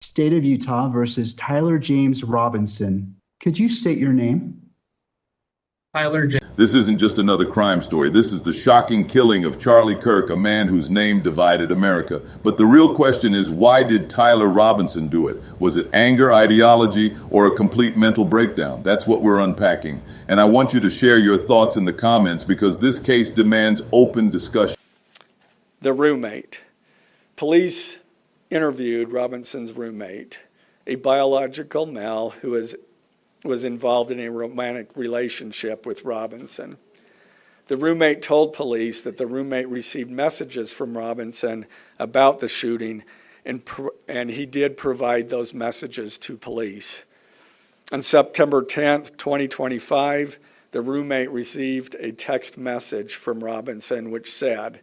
State of Utah versus Tyler James Robinson. Could you state your name? Tyler J. This isn't just another crime story. This is the shocking killing of Charlie Kirk, a man whose name divided America. But the real question is, why did Tyler Robinson do it? Was it anger, ideology, or a complete mental breakdown? That's what we're unpacking. And I want you to share your thoughts in the comments because this case demands open discussion. The roommate. Police interviewed Robinson's roommate, a biological male who was involved in a romantic relationship with Robinson. The roommate told police that the roommate received messages from Robinson about the shooting, and he did provide those messages to police. On September 10th, 2025, the roommate received a text message from Robinson which said,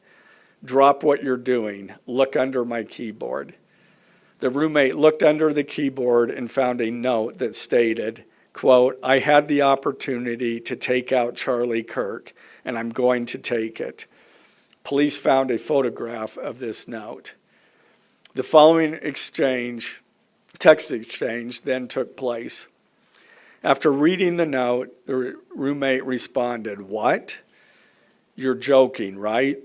"Drop what you're doing. Look under my keyboard." The roommate looked under the keyboard and found a note that stated, quote, "I had the opportunity to take out Charlie Kirk, and I'm going to take it." Police found a photograph of this note. The following text exchange, then took place. After reading the note, the roommate responded, "What? You're joking, right?"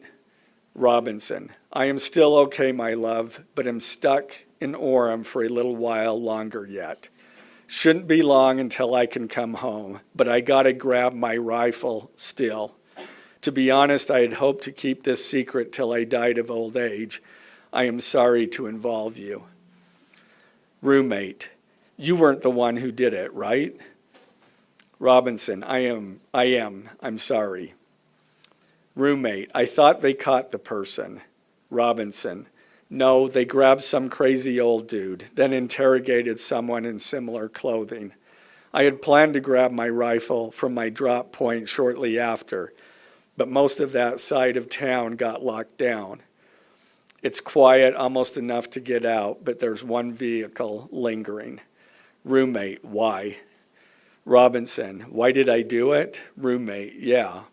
Robinson, "I am still okay, my love, but am stuck in Orem for a little while longer yet. Shouldn't be long until I can come home, but I gotta grab my rifle still. To be honest, I had hoped to keep this secret till I died of old age. I am sorry to involve you." Roommate, "You weren't the one who did it, right?" Robinson, I am. I'm sorry." Roommate, "I thought they caught the person." Robinson, "No, they grabbed some crazy old dude, then interrogated someone in similar clothing. I had planned to grab my rifle from my drop point shortly after, but most of that side of town got locked down. It's quiet, almost enough to get out, but there's one vehicle lingering." Roommate, "Why?" Robinson, "Why did I do it?" Roommate, "Yeah."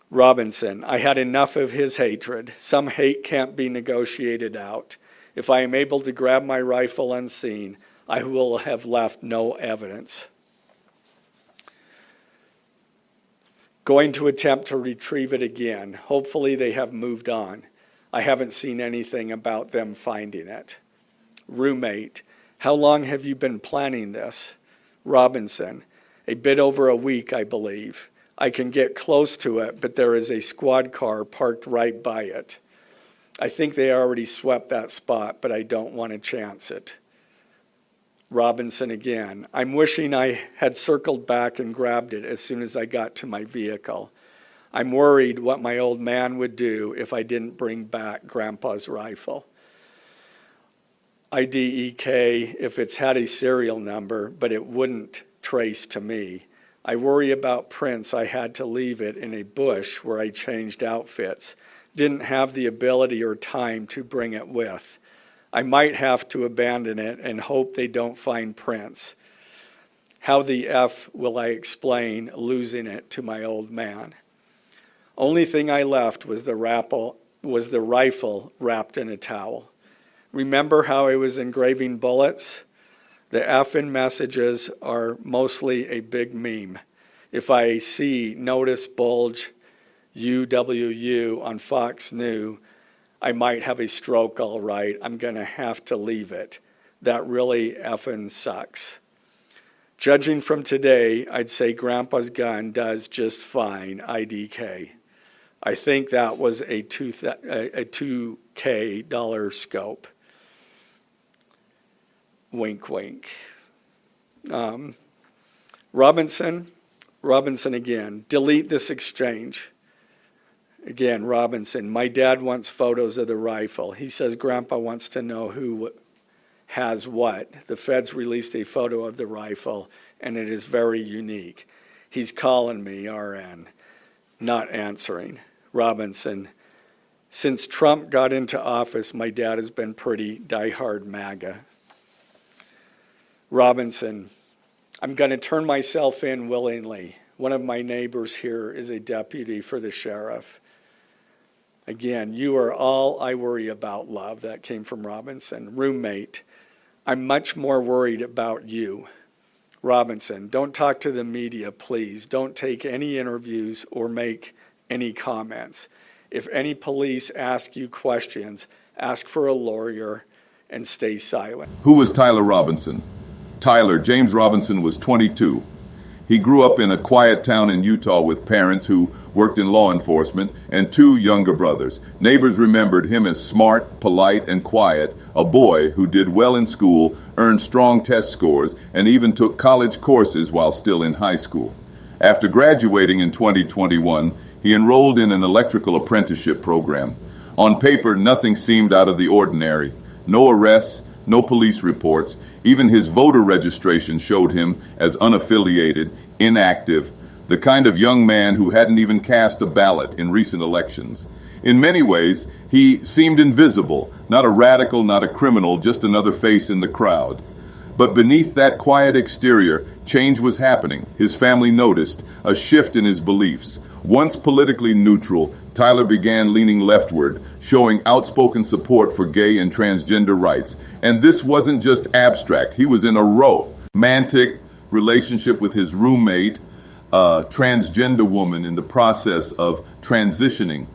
Robinson, "I had enough of his hatred. Some hate can't be negotiated out. If I am able to grab my rifle unseen, I will have left no evidence. Going to attempt to retrieve it again. Hopefully they have moved on. I haven't seen anything about them finding it." Roommate, "How long have you been planning this?" Robinson, "A bit over a week, I believe. I can get close to it, but there is a squad car parked right by it. I think they already swept that spot, but I don't want to chance it." Robinson again, "I'm wishing I had circled back and grabbed it as soon as I got to my vehicle. I'm worried what my old man would do if I didn't bring back Grandpa's rifle. IDEK if it's had a serial number, but it wouldn't trace to me. I worry about prints. I had to leave it in a bush where I changed outfits. Didn't have the ability or time to bring it with. I might have to abandon it and hope they don't find prints. How the F will I explain losing it to my old man? Only thing I left was the rifle wrapped in a towel. Remember how I was engraving bullets? The F in messages are mostly a big meme. If I see notice bulge UWU on Fox News, I might have a stroke all right. I'm going to have to leave it. That really effing sucks. Judging from today, I'd say Grandpa's gun does just fine, IDK. I think that was a $2K scope. Wink, wink. Robinson again, delete this exchange. Again, Robinson, "My dad wants photos of the rifle. He says Grandpa wants to know who has what. The feds released a photo of the rifle, and it is very unique. He's calling me, RN. Not answering." Robinson, "Since Trump got into office, my dad has been pretty diehard MAGA." Robinson, "I'm going to turn myself in willingly. One of my neighbors here is a deputy for the sheriff." Again, "You are all I worry about, love." That came from Robinson. Roommate, I'm much more worried about you. Robinson, don't talk to the media, please. Don't take any interviews or make any comments. If any police ask you questions, ask for a lawyer and stay silent. Who was Tyler Robinson? Tyler, James Robinson, was 22. He grew up in a quiet town in Utah with parents who worked in law enforcement and two younger brothers. Neighbors remembered him as smart, polite, and quiet, a boy who did well in school, earned strong test scores, and even took college courses while still in high school. After graduating in 2021, he enrolled in an electrical apprenticeship program. On paper, nothing seemed out of the ordinary. No arrests, no police reports. Even his voter registration showed him as unaffiliated, inactive, the kind of young man who hadn't even cast a ballot in recent elections. In many ways, he seemed invisible, not a radical, not a criminal, just another face in the crowd. But beneath that quiet exterior, change was happening. His family noticed a shift in his beliefs. Once politically neutral, Tyler began leaning leftward, showing outspoken support for gay and transgender rights. And this wasn't just abstract. He was in a romantic relationship with his roommate, a transgender woman in the process of transitioning.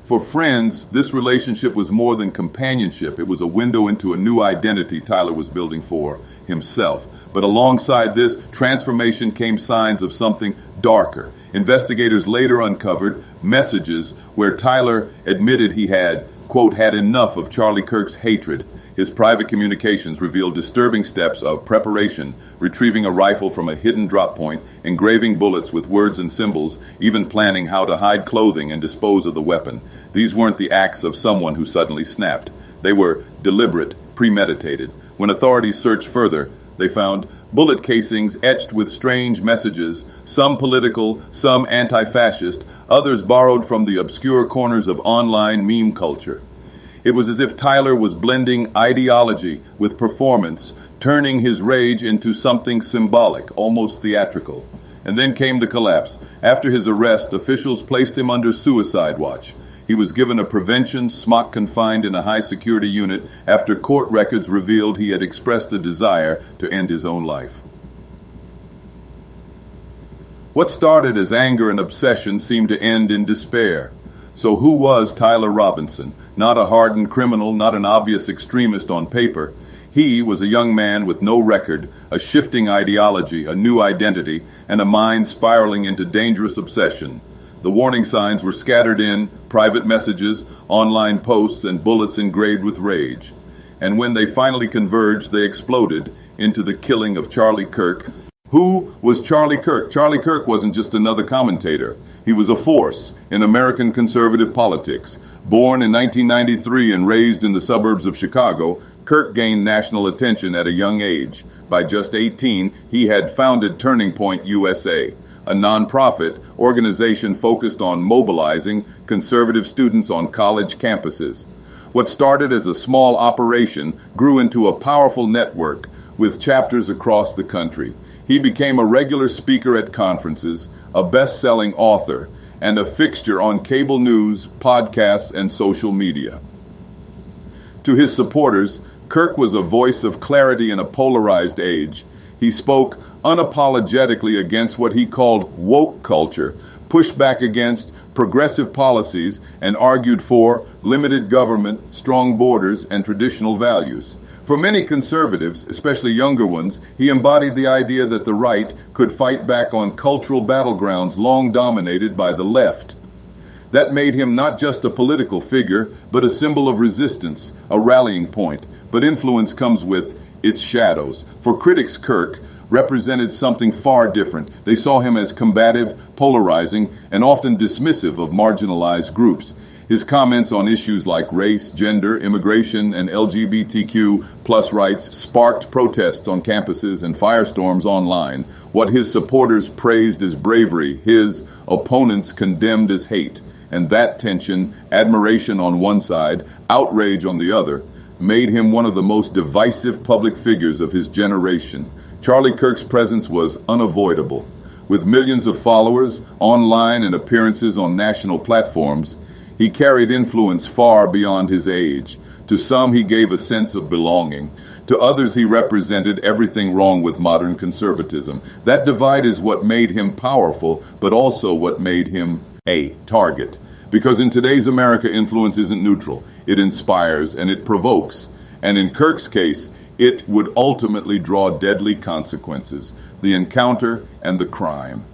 For friends, this relationship was more than companionship. It was a window into a new identity Tyler was building for himself. But alongside this transformation came signs of something darker. Investigators later uncovered messages where Tyler admitted he had, quote, had enough of Charlie Kirk's hatred. His private communications revealed disturbing steps of preparation, retrieving a rifle from a hidden drop point, engraving bullets with words and symbols, even planning how to hide clothing and dispose of the weapon. These weren't the acts of someone who suddenly snapped. They were deliberate, premeditated. When authorities searched further, they found bullet casings etched with strange messages, some political, some anti-fascist, others borrowed from the obscure corners of online meme culture. It was as if Tyler was blending ideology with performance, turning his rage into something symbolic, almost theatrical. And then came the collapse. After his arrest, officials placed him under suicide watch. He was given a prevention smock confined in a high-security unit after court records revealed he had expressed a desire to end his own life. What started as anger and obsession seemed to end in despair. So who was Tyler Robinson? Not a hardened criminal, not an obvious extremist on paper. He was a young man with no record, a shifting ideology, a new identity, and a mind spiraling into dangerous obsession. The warning signs were scattered in private messages, online posts, and bullets engraved with rage. And when they finally converged, they exploded into the killing of Charlie Kirk. Who was Charlie Kirk? Charlie Kirk wasn't just another commentator. He was a force in American conservative politics. Born in 1993 and raised in the suburbs of Chicago, Kirk gained national attention at a young age. By just 18, he had founded Turning Point USA, a nonprofit organization focused on mobilizing conservative students on college campuses. What started as a small operation grew into a powerful network with chapters across the country. He became a regular speaker at conferences, a best-selling author, and a fixture on cable news, podcasts, and social media. To his supporters, Kirk was a voice of clarity in a polarized age. He spoke unapologetically against what he called woke culture, pushed back against progressive policies, and argued for limited government, strong borders, and traditional values. For many conservatives, especially younger ones, he embodied the idea that the right could fight back on cultural battlegrounds long dominated by the left. That made him not just a political figure, but a symbol of resistance, a rallying point. But influence comes with its shadows. For critics, Kirk represented something far different. They saw him as combative, polarizing, and often dismissive of marginalized groups. His comments on issues like race, gender, immigration, and LGBTQ plus rights sparked protests on campuses and firestorms online. What his supporters praised as bravery, his opponents condemned as hate. And that tension, admiration on one side, outrage on the other, made him one of the most divisive public figures of his generation. Charlie Kirk's presence was unavoidable. With millions of followers, online, and appearances on national platforms, he carried influence far beyond his age. To some, he gave a sense of belonging. To others, he represented everything wrong with modern conservatism. That divide is what made him powerful, but also what made him a target. Because in today's America, influence isn't neutral. It inspires and it provokes. And in Kirk's case, it would ultimately draw deadly consequences, the encounter and the crime.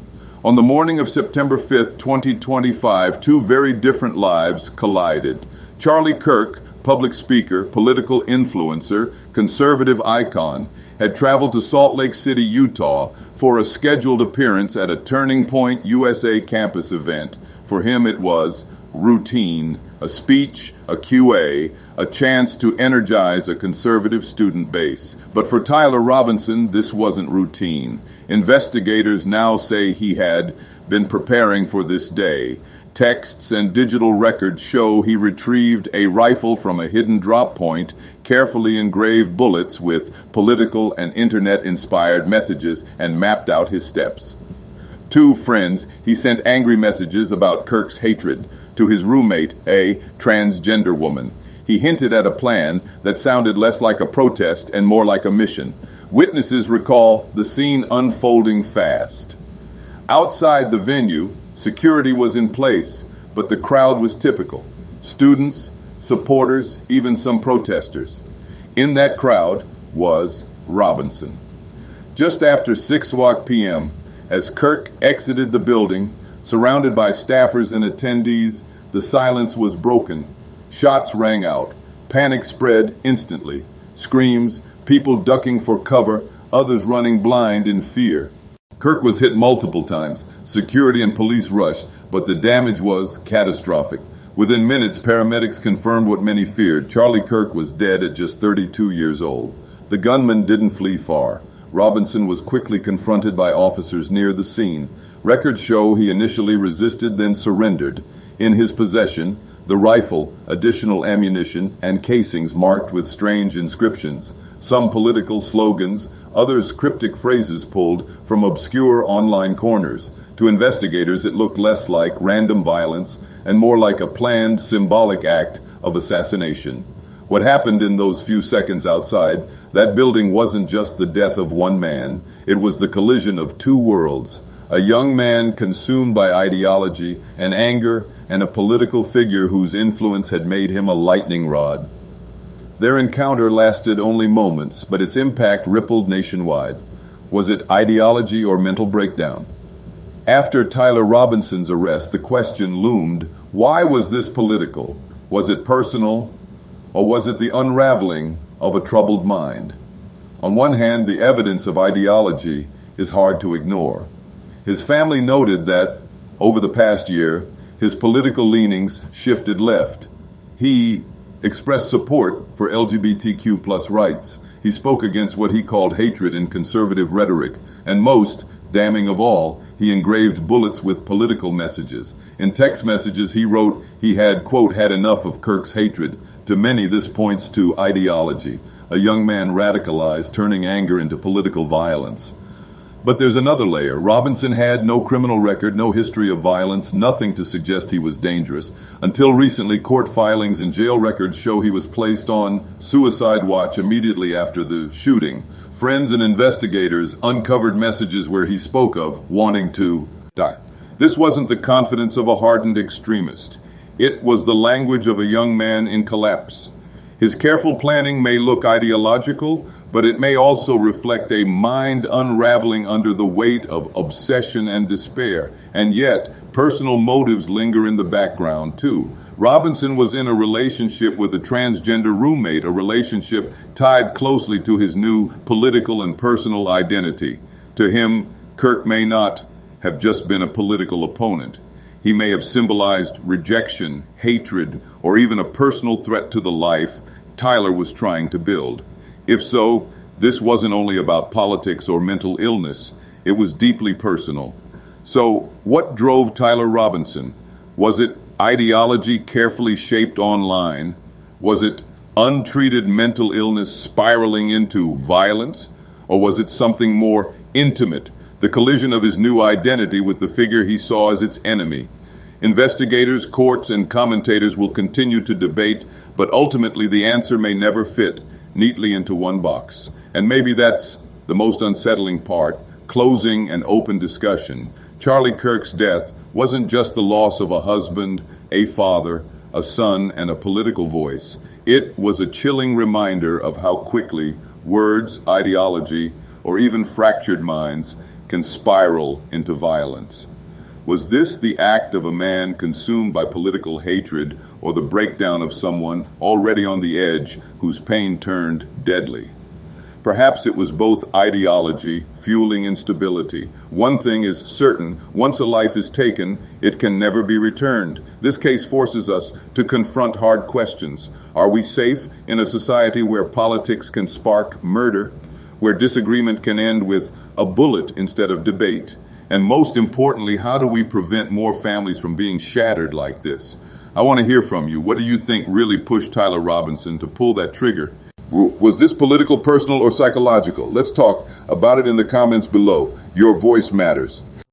On the morning of September 5th, 2025, two very different lives collided. Charlie Kirk, public speaker, political influencer, conservative icon, had traveled to Salt Lake City, Utah for a scheduled appearance at a Turning Point USA campus event. For him, it was routine, a speech, a QA, a chance to energize a conservative student base. But for Tyler Robinson, this wasn't routine. Investigators now say he had been preparing for this day. Texts and digital records show he retrieved a rifle from a hidden drop point, carefully engraved bullets with political and internet-inspired messages, and mapped out his steps. To friends, he sent angry messages about Kirk's hatred. To his roommate, a transgender woman, he hinted at a plan that sounded less like a protest and more like a mission. Witnesses recall the scene unfolding fast. Outside the venue, security was in place, but the crowd was typical. Students, supporters, even some protesters. In that crowd was Robinson. Just after 6 p.m., as Kirk exited the building, surrounded by staffers and attendees, the silence was broken. Shots rang out. Panic spread instantly. Screams, people ducking for cover, others running blind in fear. Kirk was hit multiple times. Security and police rushed, but the damage was catastrophic. Within minutes, paramedics confirmed what many feared. Charlie Kirk was dead at just 32 years old. The gunman didn't flee far. Robinson was quickly confronted by officers near the scene. Records show he initially resisted, then surrendered. In his possession, the rifle, additional ammunition, and casings marked with strange inscriptions. Some political slogans, others cryptic phrases pulled from obscure online corners. To investigators, it looked less like random violence and more like a planned, symbolic act of assassination. What happened in those few seconds outside that building wasn't just the death of one man. It was the collision of two worlds. A young man consumed by ideology and anger, and a political figure whose influence had made him a lightning rod. Their encounter lasted only moments, but its impact rippled nationwide. Was it ideology or mental breakdown? After Tyler Robinson's arrest, the question loomed, why was this political? Was it personal, or was it the unraveling of a troubled mind? On one hand, the evidence of ideology is hard to ignore. His family noted that, over the past year, his political leanings shifted left. He expressed support for LGBTQ+ rights. He spoke against what he called hatred and conservative rhetoric. And most, damning of all, he engraved bullets with political messages. In text messages, he wrote he had, quote, had enough of Kirk's hatred. To many, this points to ideology. A young man radicalized, turning anger into political violence. But there's another layer. Robinson had no criminal record, no history of violence, nothing to suggest he was dangerous. Until recently, court filings and jail records show he was placed on suicide watch immediately after the shooting. Friends and investigators uncovered messages where he spoke of wanting to die. This wasn't the confidence of a hardened extremist. It was the language of a young man in collapse. His careful planning may look ideological, but it may also reflect a mind unraveling under the weight of obsession and despair. And yet, personal motives linger in the background, too. Robinson was in a relationship with a transgender roommate, a relationship tied closely to his new political and personal identity. To him, Kirk may not have just been a political opponent. He may have symbolized rejection, hatred, or even a personal threat to the life Tyler was trying to build. If so, this wasn't only about politics or mental illness. It was deeply personal. So, what drove Tyler Robinson? Was it ideology carefully shaped online? Was it untreated mental illness spiraling into violence? Or was it something more intimate, the collision of his new identity with the figure he saw as its enemy? Investigators, courts, and commentators will continue to debate, but ultimately the answer may never fit. neatly into one box. And maybe that's the most unsettling part, closing an open discussion. Charlie Kirk's death wasn't just the loss of a husband, a father, a son, and a political voice. It was a chilling reminder of how quickly words, ideology, or even fractured minds can spiral into violence. Was this the act of a man consumed by political hatred, or the breakdown of someone already on the edge whose pain turned deadly? Perhaps it was both ideology fueling instability. One thing is certain, once a life is taken, it can never be returned. This case forces us to confront hard questions. Are we safe in a society where politics can spark murder, where disagreement can end with a bullet instead of debate? And most importantly, how do we prevent more families from being shattered like this? I want to hear from you. What do you think really pushed Tyler Robinson to pull that trigger? Was this political, personal, or psychological? Let's talk about it in the comments below. Your voice matters.